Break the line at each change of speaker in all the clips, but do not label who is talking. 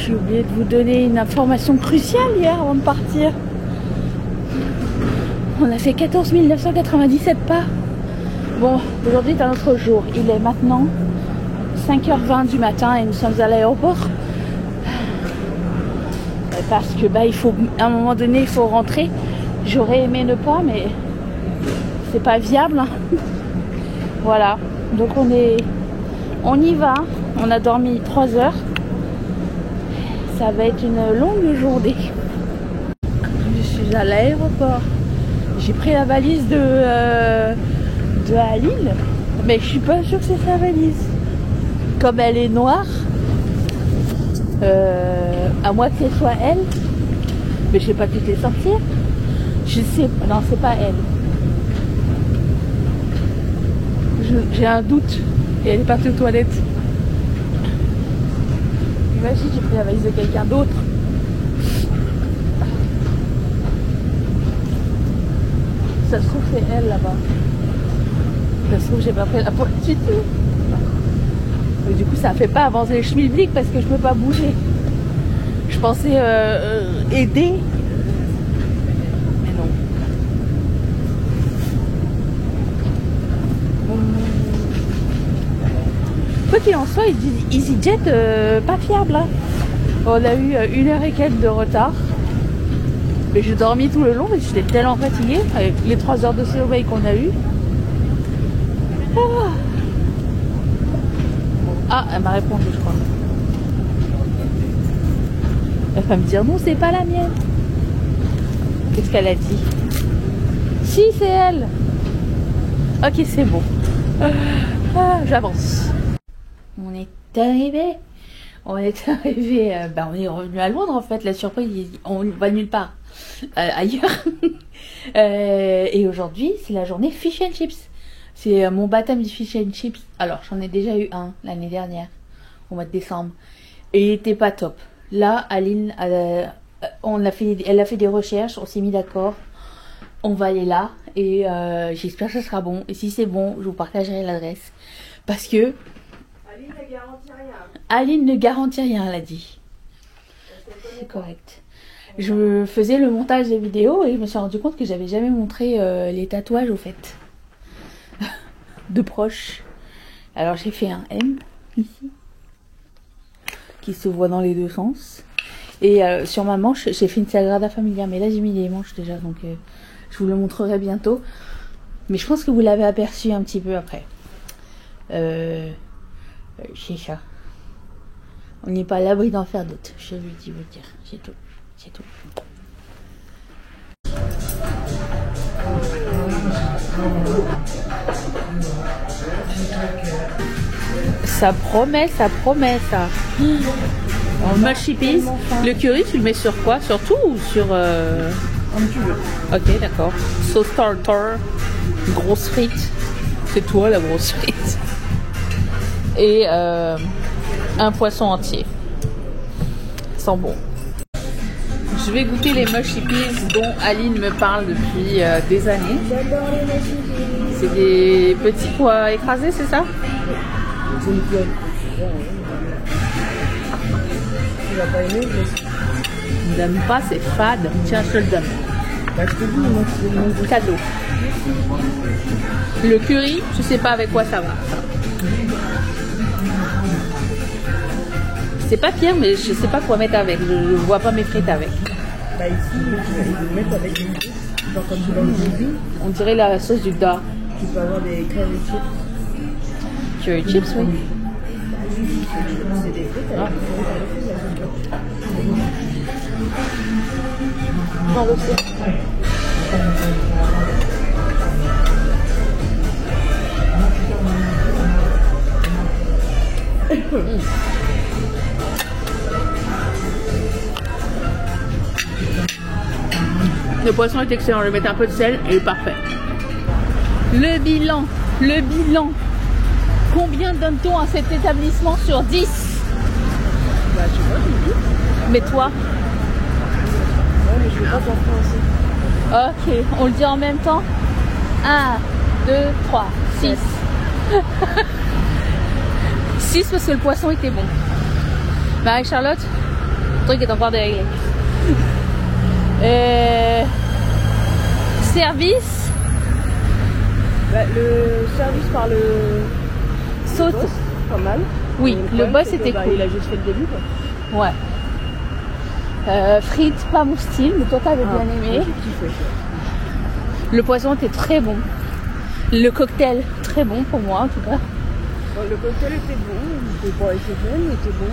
j'ai oublié de vous donner une information cruciale hier avant de partir. On a fait 14 997 pas. Bon, aujourd'hui est un autre jour. Il est maintenant 5h20 du matin et nous sommes à l'aéroport. Parce que bah, il faut, à un moment donné, il faut rentrer. J'aurais aimé ne pas, mais c'est pas viable. Voilà. Donc on y va. On a dormi 3 heures. Ça va être une longue journée. Je suis à l'aéroport. J'ai pris la valise de Aline, mais je suis pas sûre que c'est sa valise. Comme elle est noire, à moins que ce soit elle, mais je sais pas toutes les sortir. Je sais pas, non, c'est pas elle. J'ai un doute et elle est partie aux toilettes. Imagine, j'ai pris la valise de quelqu'un d'autre. Ça se trouve c'est elle là-bas. Ça se trouve j'ai pas pris la pointe du tout. Et du coup ça fait pas avancer les schmilblick parce que je peux pas bouger. Je pensais aider. Mais non. Quoi qu'il en soit, EasyJet pas fiable. Hein. On a eu 1h et quelques de retard. Mais j'ai dormi tout le long, mais j'étais tellement fatiguée avec les 3 heures de sommeil qu'on a eu. Ah, elle m'a répondu, je crois. Elle va me dire non, c'est pas la mienne. Qu'est-ce qu'elle a dit? Si, c'est elle. Ok, c'est bon. J'avance. On est arrivé. On est arrivé. On est revenu à Londres en fait. La surprise, on va nulle part. Ailleurs. Et aujourd'hui, c'est la journée fish and chips. C'est mon baptême du fish and chips. Alors, j'en ai déjà eu un l'année dernière, au mois de décembre. Et il était pas top. Là, Aline, elle a fait des recherches, on s'est mis d'accord. On va aller là et j'espère que ça sera bon. Et si c'est bon, je vous partagerai l'adresse. Parce que
Aline ne garantit rien.
Aline ne garantit rien, elle a dit. C'est correct. Je faisais le montage des vidéos et je me suis rendu compte que j'avais jamais montré les tatouages au fait. De proche. Alors j'ai fait un M ici. Qui se voit dans les deux sens. Et sur ma manche, j'ai fait une Sagrada Familia. Mais là j'ai mis les manches déjà, donc je vous le montrerai bientôt. Mais je pense que vous l'avez aperçu un petit peu après. C'est ça. On n'est pas à l'abri d'en faire d'autres. Je lui dis vous dire. C'est tout. C'est tout. Ça promet ça. En mushy peas. Le curry, tu le mets sur quoi? Sur tout ou sur...
Comme tu veux.
Ok, d'accord. Sauce tartare. Grosse frite. C'est toi la grosse frite. Et un poisson entier. Sans bon. Je vais goûter les mushy peas dont Aline me parle depuis des années.
J'adore les mushy peas.
C'est des petits pois écrasés, c'est ça?
C'est une poêle. Tu vas pas aimer, mais
Je n'aime pas, c'est fade. Tiens, je te le donne.
bah, je te dis, moi, c'est mon
Cadeau. Le curry, je sais pas avec quoi ça va. C'est pas pire, mais je sais pas quoi mettre avec. Je vois pas mes frites avec.
Bah, ici, tu vas les mettre avec une sauce. Genre, quand tu vas au début,
On dirait la sauce du dard.
tu peux avoir des curry chips.
Curry chips, oui.
C'est des frites avec
Non, le sait. Le poisson est excellent, je vais mettre un peu de sel et parfait. Le bilan. Combien donne-t-on à cet établissement sur 10?
Bah, tu vois, j'ai dit.
Mais toi?
Ouais, mais je vais pas t'en français.
Ok, on le dit en même temps. 1, 2, 3, 6. 6 parce que le poisson était bon. Marie-Charlotte? Le truc est encore déréglé. Service.
Bah, le service par le
Saute.
boss, pas mal.
Oui,
Et
le
problème,
boss
c'est que,
était cool.
Il a juste fait le début, quoi.
Ouais. Frites, pas mon style, mais toi t'avais bien aimé.
J'ai kiffé.
Le poisson était très bon. Le cocktail, très bon pour moi en tout cas.
Bon, le cocktail était bon, il était pas exceptionnel, il était bon.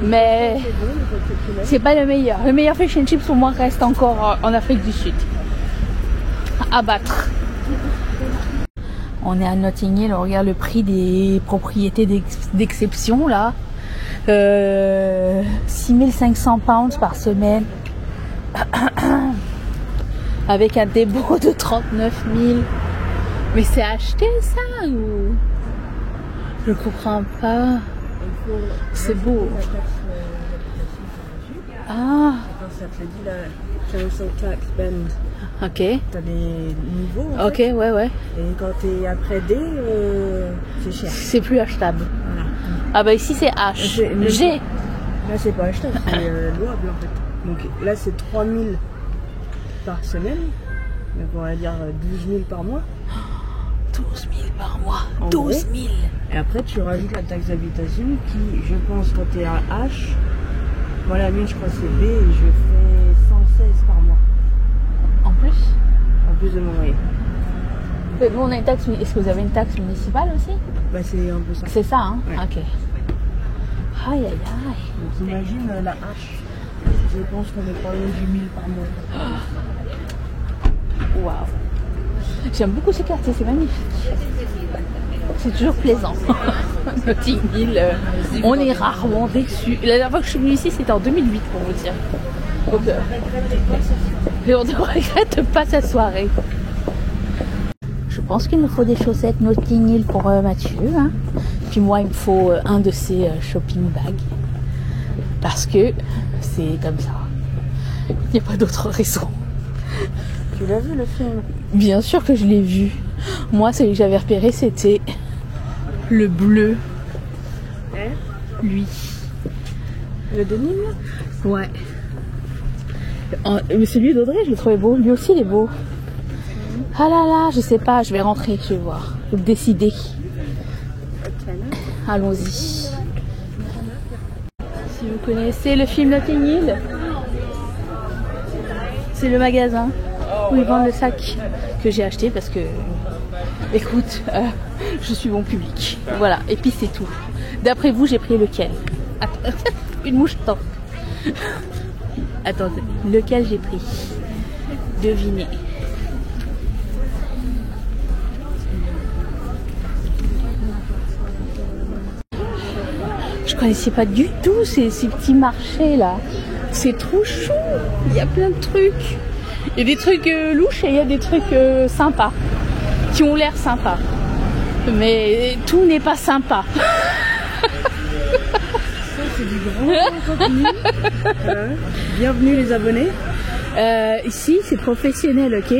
Mais
C'était bon, il était exceptionnel.
c'est pas le meilleur. Le meilleur fish and chips pour moi reste encore en Afrique du Sud. À battre. On est à Notting Hill, on regarde le prix des propriétés d'exception là. 6500 pounds par semaine. Avec un début de 39 000. Mais c'est acheté ça ou... Je comprends pas. C'est beau. Ah,
Quand ça te dit la council tax band,
ok.
t'as des niveaux. En
Ok,
fait.
ouais.
Et quand t'es après D, c'est cher.
C'est plus achetable.
Voilà.
Ah bah ici c'est H.
Mais-
G.
Là, c'est pas achetable, c'est louable en fait. Donc là, c'est 3000 par semaine. Donc on va dire 12 000 par mois.
12 000 par mois.
En
12
gros.
000.
Et après, tu rajoutes la taxe d'habitation qui, je pense, quand t'es à H, moi la mienne, je crois que c'est B et je fais 116 par mois.
En plus.
En plus de mon loyer.
Nous on a une taxe. Est-ce que vous avez une taxe municipale aussi?
Bah, c'est un peu ça.
C'est ça, hein?
Ouais.
Ok. Aïe aïe aïe.
Donc imagine la H. Je pense qu'on est pas loin du 1000 par mois.
Waouh. J'aime beaucoup ce quartier, c'est magnifique. C'est toujours plaisant. Notting Hill, on est rarement déçus. La dernière fois que je suis venue ici, c'était en 2008 pour vous dire. Donc, et on ne regrette pas sa soirée. Je pense qu'il nous faut des chaussettes Notting Hill pour Mathieu. Hein. Puis moi, il me faut un de ces shopping bags. Parce que c'est comme ça. Il n'y a pas d'autre raison.
Tu l'as vu le film?
Bien sûr que je l'ai vu. Moi, celui que j'avais repéré, c'était le bleu. Lui.
Le denim là?
Ouais. Mais celui d'Audrey, je le trouvais beau. Lui aussi, il est beau. Ah là là, je sais pas, je vais rentrer, je vais voir. Je vais me décider. Allons-y. Si vous connaissez le film Notting Hill, c'est le magasin où ils vendent le sac que j'ai acheté parce que, écoute, je suis bon public. Voilà, et puis c'est tout. D'après vous, j'ai pris lequel? Attends, une mouche, attends. Attendez, lequel j'ai pris? Devinez. Je connaissais pas du tout ces petits marchés là. C'est trop chou. Il y a plein de trucs. Il y a des trucs louches et il y a des trucs sympas. Qui ont l'air sympas. Mais tout n'est pas sympa.
Ça, c'est du grand contenu. Bienvenue les abonnés.
Ici, c'est professionnel, ok?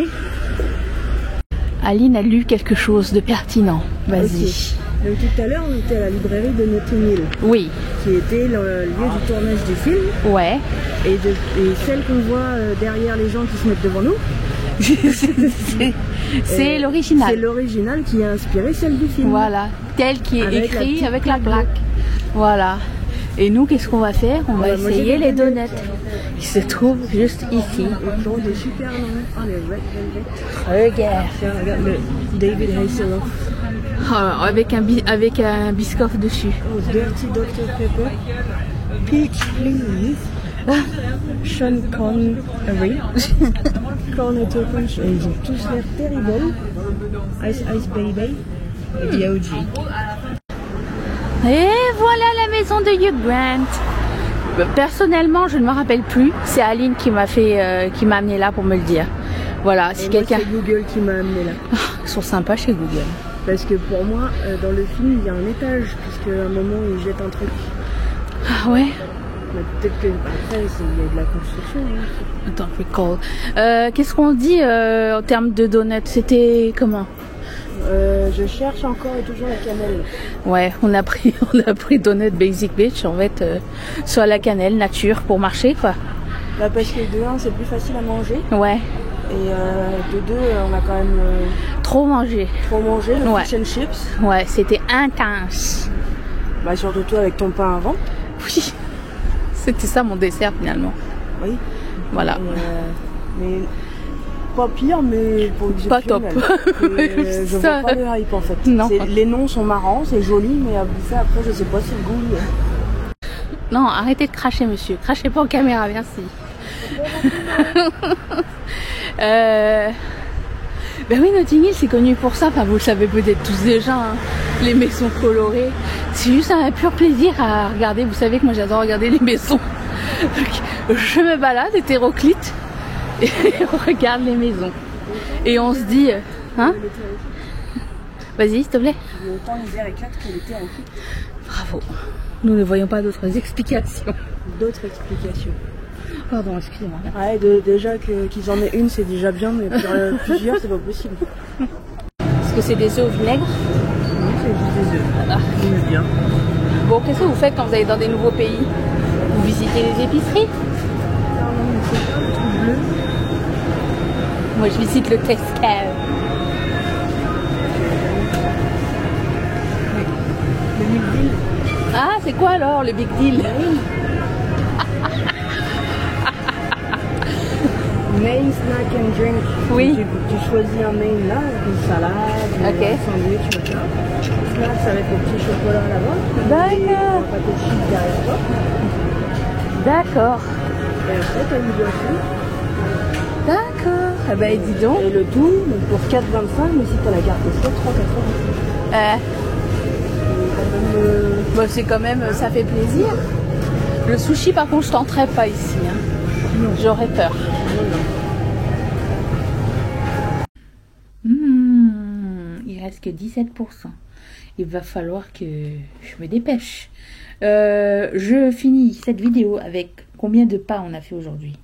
Aline a lu quelque chose de pertinent. Vas-y.
Ok. Donc tout à l'heure, on était à la librairie de Notting Hill,
Oui.
qui était le lieu du tournage du film.
Ouais.
Et celle qu'on voit derrière les gens qui se mettent devant nous,
c'est l'original.
c'est l'original qui a inspiré celle du film.
Voilà. Tel qui est
Avec la
écrit
petite
avec la
plaque.
plaque. Voilà. Et nous, qu'est-ce qu'on va faire? On va
Ouais, moi, j'ai
essayer
des
les
donuts.
donuts. Qui se trouvent juste ici.
Ils ont des super noms. Ah, les Red Velvet.
Regarde.
Tiens, regarde le David Hasselhoff.
Oh, avec un biscoff dessus.
Oh, Dirty Dr Pepper. Peach Please. Sean Connery. Cornetto Punch. Et ils ont tous l'air terribles. Ice Ice Baby. Et The OG.
Et voilà la maison de Hugh Grant. Personnellement, je ne me rappelle plus. C'est Aline qui m'a amené là pour me le dire. Voilà, si
Et
quelqu'un.
moi, c'est Google qui m'a amené là.
Ils sont sympas chez Google.
Parce que pour moi, dans le film, il y a un étage, puisque à un moment, il jette un truc.
Ah ouais.
Mais peut-être que après, il y a de la construction. Hein.
Attends, recall. Qu'est-ce qu'on dit en termes de donuts? C'était comment?
Je cherche encore et toujours la cannelle.
Ouais, on a pris Donut Basic Beach en fait, soit la cannelle nature pour marcher quoi.
Bah parce que de 1 c'est plus facile à manger.
Ouais.
Et de 2 on a quand même
Trop mangé.
trop mangé, le
Ouais.
fish and chips.
Ouais, c'était intense.
Bah surtout toi avec ton pain avant.
Oui. C'était ça mon dessert finalement.
Oui.
Voilà.
Mais pas pire, mais
Pas top.
Je
Ça.
vois pas le hype en fait.
Non.
Les noms sont marrants, c'est joli, mais à bouffer après je sais pas si le goût.
Non, arrêtez de cracher monsieur. Crachez pas en caméra, merci. Ben oui, Notting Hill c'est connu pour ça, enfin vous le savez peut-être tous déjà, hein. Les maisons colorées. C'est juste un pur plaisir à regarder, vous savez que moi j'adore regarder les maisons. Donc, je me balade hétéroclite et on regarde les maisons. Et on se dit, hein? Vas-y, s'il te plaît.
Autant l'hiver éclate que l'été en fait.
Bravo. Nous ne voyons pas d'autres explications.
D'autres explications.
Pardon, excusez-moi.
Ouais, déjà qu'ils en aient une, c'est déjà bien, mais plusieurs, c'est pas possible.
Est-ce que c'est des œufs au vinaigre?
Non, c'est juste des œufs.
Ah.
J'aime bien.
Bon, qu'est-ce que vous faites quand vous allez dans des nouveaux pays? Vous visitez les épiceries?
Non, mais c'est pas le truc bleu.
Moi, je visite le Tesco.
Le Big Deal.
Ah, c'est quoi alors le Big Deal?
Main snack and drink.
Oui.
Tu choisis un main là, une salade,
Ok.
un sandwich, machin. Snack, ça va être le petit chocolat là-bas.
D'accord.
Un pâté de chips derrière toi.
D'accord.
Et après, t'as une boisson.
D'accord. Eh ben, dis donc.
Et le tout, donc pour 4,25, mais si t'as la carte aussi, 3,80.
Bon, c'est quand même, ça fait plaisir. Le sushi, par contre, je tenterai pas ici. Hein. J'aurais peur. Il reste que 17%. Il va falloir que je me dépêche. Je finis cette vidéo avec combien de pas on a fait aujourd'hui.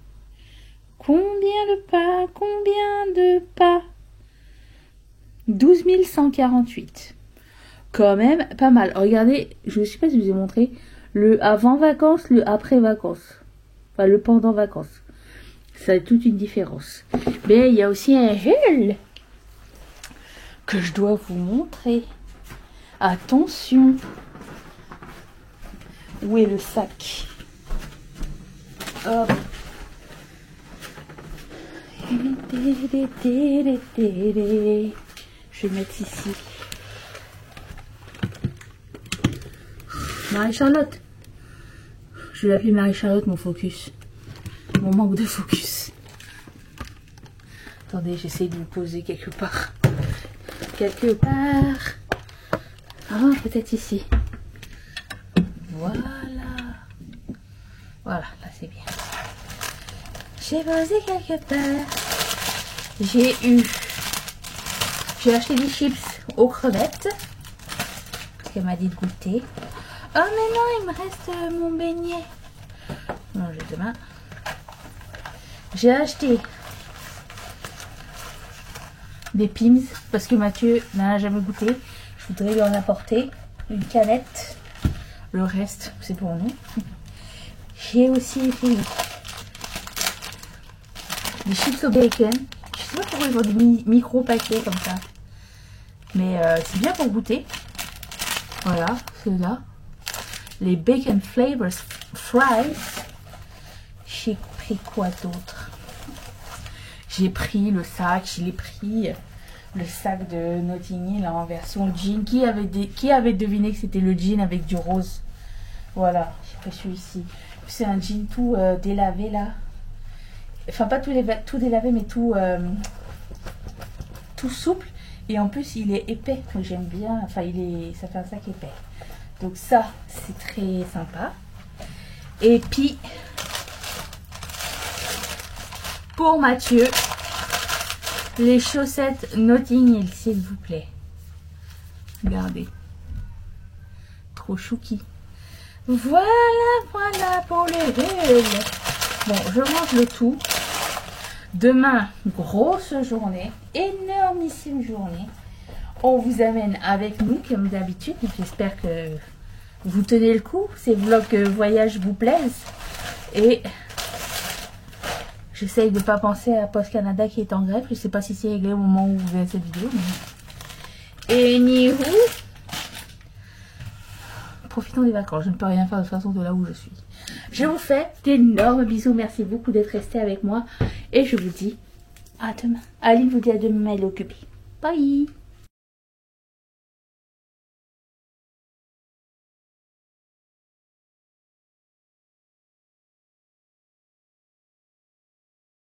Combien de pas? Combien de pas? 12 148. Quand même pas mal. Regardez, je ne sais pas si je vous ai montré le avant vacances, le après vacances. Enfin, le pendant vacances. Ça a toute une différence. Mais il y a aussi un gel que je dois vous montrer. Attention. Où est le sac? Hop. Je vais mettre ici. Marie-Charlotte. Je vais l'appeler Marie-Charlotte, mon focus. Mon manque de focus. Attendez, j'essaie de me poser quelque part. Quelque part. Ah, peut-être ici. Voilà. Voilà, là c'est bien. J'ai posé quelque part. J'ai acheté des chips aux crevettes. Parce qu'elle m'a dit de goûter. Oh mais non, il me reste mon beignet. Non, j'ai demain. J'ai acheté des Pims parce que Mathieu n'en a jamais goûté. Je voudrais lui en apporter une canette. Le reste, c'est pour nous. J'ai aussi fait des chips au bacon. Je sais pas pourquoi ils ont des micro paquets comme ça. Mais c'est bien pour goûter. Voilà, ceux-là. Les bacon flavors fries. J'ai pris quoi d'autre? J'ai pris le sac. J'ai pris le sac de Notting Hill en version jean. Qui avait deviné que c'était le jean avec du rose? Voilà, j'ai pris celui-ci. C'est un jean tout délavé là. Enfin, pas tout délavé, mais tout souple. Et en plus, il est épais. Donc j'aime bien. Enfin, ça fait un sac épais. Donc ça, c'est très sympa. Et puis, pour Mathieu, les chaussettes Notting Hill, s'il vous plaît. Regardez. Trop chouki. Voilà pour les règles. Bon, je mange le tout. Demain, grosse journée. Énormissime journée. on vous amène avec nous comme d'habitude. J'espère que vous tenez le coup, ces vlogs voyage vous plaisent. Et j'essaye de ne pas penser à Post Canada qui est en grève. Je ne sais pas si c'est réglé au moment où vous verrez cette vidéo. Mais... Et Nihou, profitons des vacances. Je ne peux rien faire de toute façon de là où je suis. Je vous fais d'énormes bisous. Merci beaucoup d'être resté avec moi. Et je vous dis à demain. Aline vous dit à demain, elle est occupée. Bye.